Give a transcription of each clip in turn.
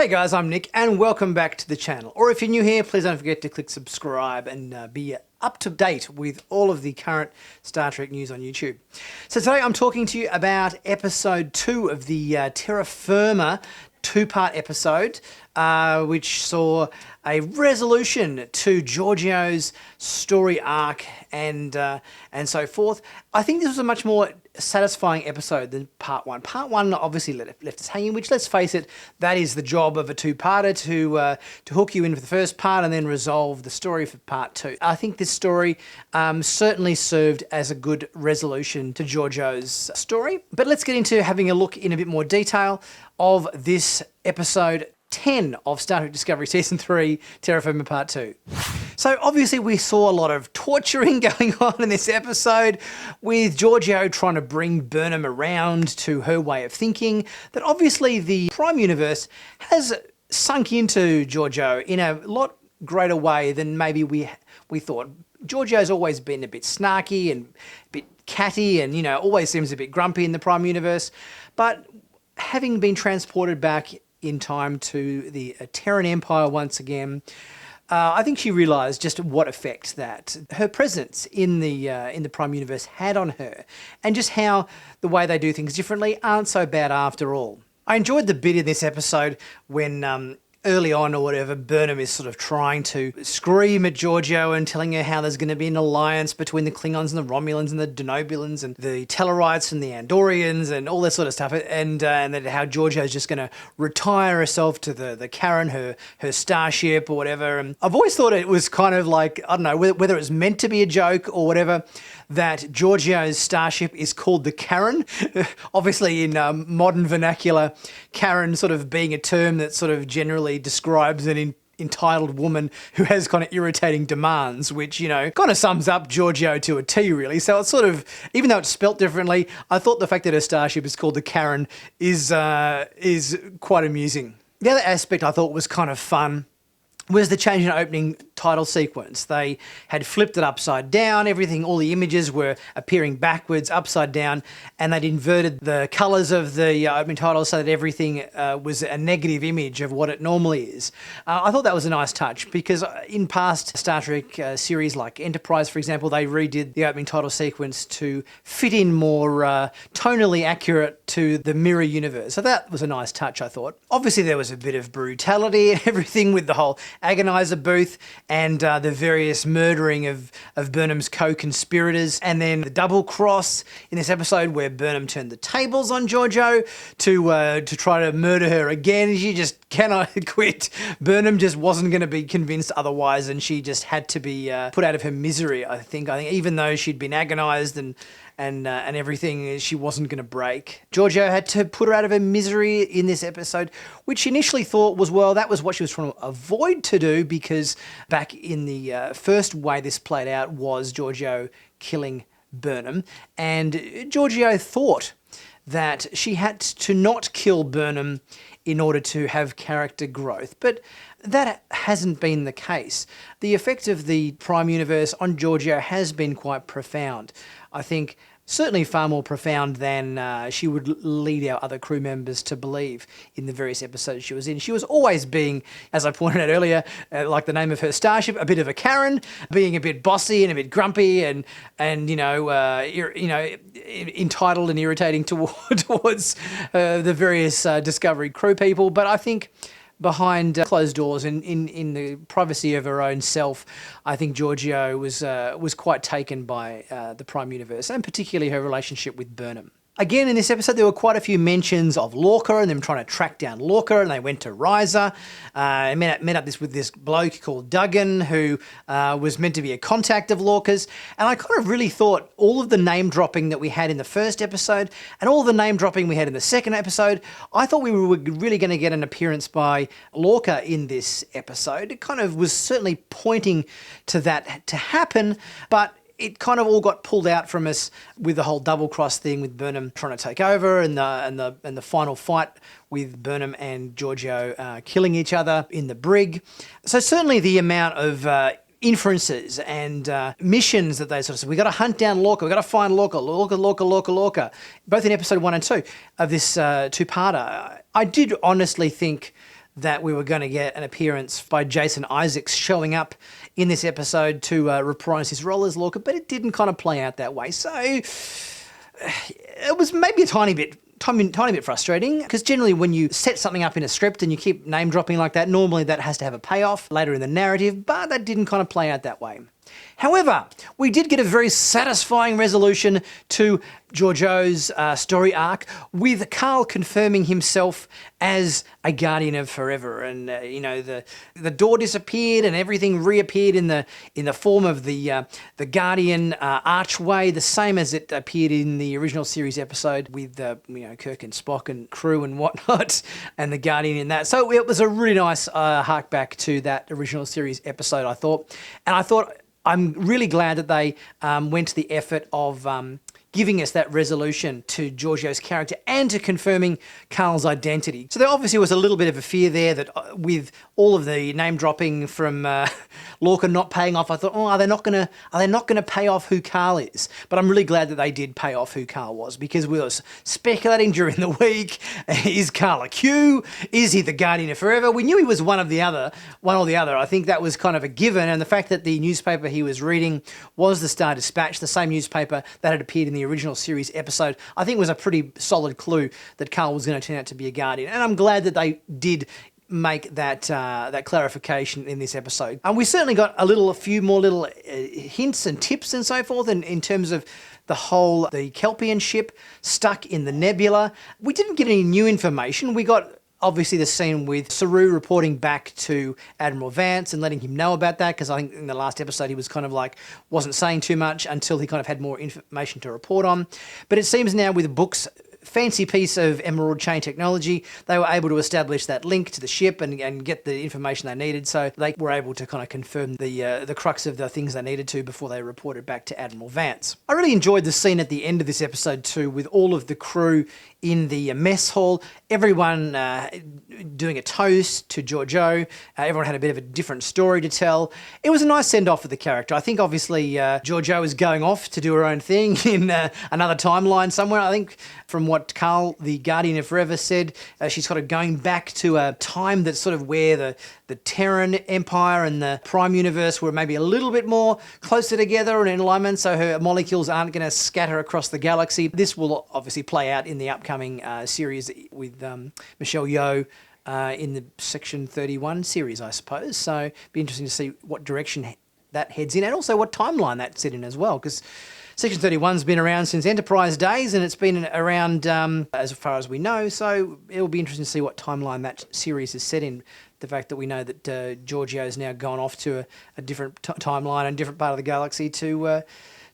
Hey guys, I'm Nick and welcome back to the channel. Or if you're new here, please don't forget to click subscribe and be up to date with all of the current Star Trek news on YouTube. So today I'm talking to you about episode 2 of the Terra Firma two-part episode, which saw a resolution to Georgiou's story arc and so forth. I think this was a much more satisfying episode than part 1. Part 1 obviously left us hanging, which, let's face it, that is the job of a two-parter, to hook you in for the first part and then resolve the story for part 2. I think this story certainly served as a good resolution to Georgiou's story. But let's get into having a look in a bit more detail of this episode 10 of Star Trek Discovery Season 3, Terra Firma Part 2. So obviously we saw a lot of torturing going on in this episode, with Georgiou trying to bring Burnham around to her way of thinking, that obviously the Prime Universe has sunk into Georgiou in a lot greater way than maybe we thought. Georgiou's always been a bit snarky and a bit catty and, you know, always seems a bit grumpy in the Prime Universe, but having been transported back in time to the Terran Empire once again, I think she realised just what effect that her presence in the Prime Universe had on her, and just how the way they do things differently aren't so bad after all. I enjoyed the bit in this episode when early on or whatever, Burnham is sort of trying to scream at Georgiou and telling her how there's going to be an alliance between the Klingons and the Romulans and the Denobulans and the Tellarites and the Andorians and all that sort of stuff, and that how Georgiou's just going to retire herself to the Karen, her starship or whatever. And I've always thought it was kind of like, I don't know, whether it was meant to be a joke or whatever, that Georgiou's starship is called the Karen. Obviously in modern vernacular, Karen sort of being a term that sort of generally describes an entitled woman who has kind of irritating demands, which, you know, kind of sums up Georgiou to a T, really. So it's sort of, even though it's spelt differently, I thought the fact that her starship is called the Karen is quite amusing. The other aspect I thought was kind of fun was the change in opening title sequence. They had flipped it upside down, everything, all the images were appearing backwards, upside down, and they'd inverted the colours of the opening title so that everything was a negative image of what it normally is. I thought that was a nice touch, because in past Star Trek series like Enterprise, for example, they redid the opening title sequence to fit in more tonally accurate to the mirror universe. So that was a nice touch, I thought. Obviously there was a bit of brutality and everything with the whole agonizer booth and the various murdering of Burnham's co-conspirators, and then the double cross in this episode where Burnham turned the tables on Georgiou to try to murder her again. She just cannot quit. Burnham just wasn't going to be convinced otherwise, and she just had to be put out of her misery, I think even though she'd been agonized and everything, she wasn't going to break. Georgiou had to put her out of her misery in this episode, which she initially thought was, well, that was what she was trying to avoid to do, because back in the first way this played out was Georgiou killing Burnham, and Georgiou thought that she had to not kill Burnham in order to have character growth, but that hasn't been the case. The effect of the Prime Universe on Georgiou has been quite profound. I think certainly far more profound than she would lead our other crew members to believe in the various episodes she was in. She was always being, as I pointed out earlier, like the name of her starship, a bit of a Karen, being a bit bossy and a bit grumpy and entitled and irritating towards the various Discovery crew people. But I think behind closed doors and in the privacy of her own self, I think Georgiou was quite taken by the Prime Universe, and particularly her relationship with Burnham. Again, in this episode, there were quite a few mentions of Lorca and them trying to track down Lorca, and they went to Risa. Met up with this bloke called Duggan, who was meant to be a contact of Lorca's. And I kind of really thought all of the name-dropping that we had in the first episode and all the name-dropping we had in the second episode, I thought we were really going to get an appearance by Lorca in this episode. It kind of was certainly pointing to that to happen, but it kind of all got pulled out from us with the whole double cross thing, with Burnham trying to take over and the final fight with Burnham and Georgiou killing each other in the brig. So certainly the amount of inferences and missions that they sort of said, we got to hunt down Lorca, we got to find Lorca, both in episode 1 and 2 of this two-parter. I did honestly think that we were going to get an appearance by Jason Isaacs showing up in this episode to reprise his role as Lorca, but it didn't kind of play out that way. So it was maybe a tiny bit frustrating, because generally when you set something up in a script and you keep name dropping like that, normally that has to have a payoff later in the narrative, but that didn't kind of play out that way. However, we did get a very satisfying resolution to Georgiou's story arc, with Carl confirming himself as a Guardian of Forever, and the door disappeared and everything reappeared in the form of the Guardian archway, the same as it appeared in the original series episode with Kirk and Spock and crew and whatnot, and the Guardian in that. So it was a really nice hark back to that original series episode, I thought, and I thought, I'm really glad that they went to the effort of giving us that resolution to Georgiou's character and to confirming Carl's identity. So there obviously was a little bit of a fear there that with all of the name dropping from Lorca not paying off, I thought, are they not going to pay off who Carl is? But I'm really glad that they did pay off who Carl was, because we were speculating during the week, is Carl a Q? Is he the Guardian of Forever? We knew he was one or the other. I think that was kind of a given, and the fact that the newspaper he was reading was the Star-Dispatch, the same newspaper that had appeared in the original series episode, I think was a pretty solid clue that Carl was going to turn out to be a Guardian. And I'm glad that they did make that clarification in this episode. And we certainly got a few more little hints and tips and so forth in terms of the Kelpian ship stuck in the nebula. We didn't get any new information. We got obviously the scene with Saru reporting back to Admiral Vance and letting him know about that, because I think in the last episode he was kind of wasn't saying too much until he kind of had more information to report on. But it seems now with Book's fancy piece of emerald chain technology, they were able to establish that link to the ship and get the information they needed, so they were able to kind of confirm the crux of the things they needed to before they reported back to Admiral Vance. I really enjoyed the scene at the end of this episode too, with all of the crew in the mess hall, everyone doing a toast to Georgiou. Everyone had a bit of a different story to tell. It was a nice send-off for the character. I think obviously Georgiou is going off to do her own thing in another timeline somewhere. I think from what Carl, the Guardian of Forever, said, she's sort of going back to a time that's sort of where the Terran Empire and the Prime Universe were maybe a little bit more closer together and in alignment, so her molecules aren't going to scatter across the galaxy. This will obviously play out in the upcoming series with Michelle Yeoh in the Section 31 series, I suppose. So it'd be interesting to see what direction that heads in, and also what timeline that's set in as well, because Section 31's been around since Enterprise days, and it's been around as far as we know, so it'll be interesting to see what timeline that series is set in. The fact that we know that Georgiou's now gone off to a different timeline and different part of the galaxy to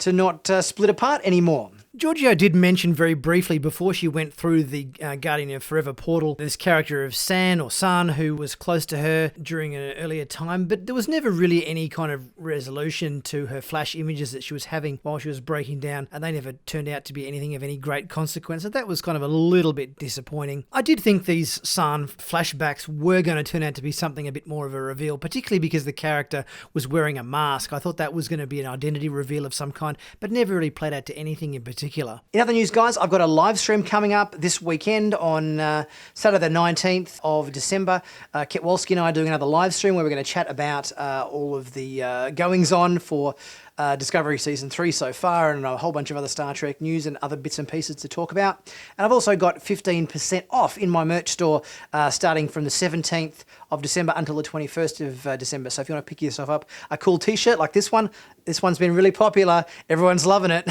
not split apart anymore. Georgiou did mention very briefly before she went through the Guardian of Forever portal this character of San, who was close to her during an earlier time, but there was never really any kind of resolution to her flash images that she was having while she was breaking down, and they never turned out to be anything of any great consequence, so that was kind of a little bit disappointing. I did think these San flashbacks were going to turn out to be something a bit more of a reveal, particularly because the character was wearing a mask. I thought that was going to be an identity reveal of some kind, but never really played out to anything in particular. In other news, guys, I've got a live stream coming up this weekend on Saturday the 19th of December. Ketwalski and I are doing another live stream where we're going to chat about all of the goings-on for Discovery Season 3 so far, and a whole bunch of other Star Trek news and other bits and pieces to talk about. And I've also got 15% off in my merch store starting from the 17th of December until the 21st of December. So if you want to pick yourself up a cool t-shirt like this one's been really popular. Everyone's loving it.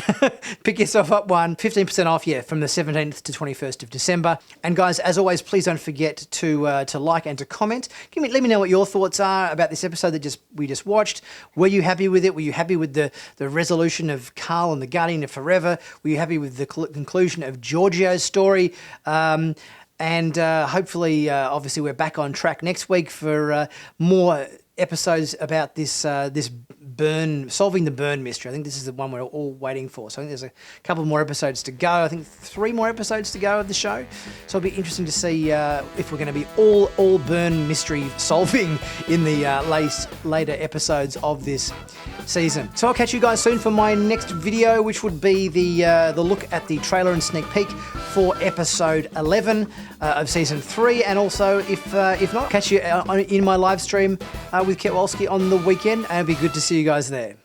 Pick yourself up one. 15% off, from the 17th to 21st of December. And guys, as always, please don't forget to like and to comment. Let me know what your thoughts are about this episode that we just watched. Were you happy with it? Were you happy with the resolution of Carl and the Guardian of Forever? Were you happy with the conclusion of Georgiou's story? And hopefully, obviously, we're back on track next week for more episodes about this solving the burn mystery. I think this is the one we're all waiting for. So I think there's a couple more episodes to go. I think 3 more episodes to go of the show. So it'll be interesting to see if we're going to be all burn mystery solving in the later episodes of this season. So I'll catch you guys soon for my next video, which would be the look at the trailer and sneak peek for episode 11 of season 3. And also, if not, catch you in my live stream with Ketwalski on the weekend, and it'll be good to see you guys there.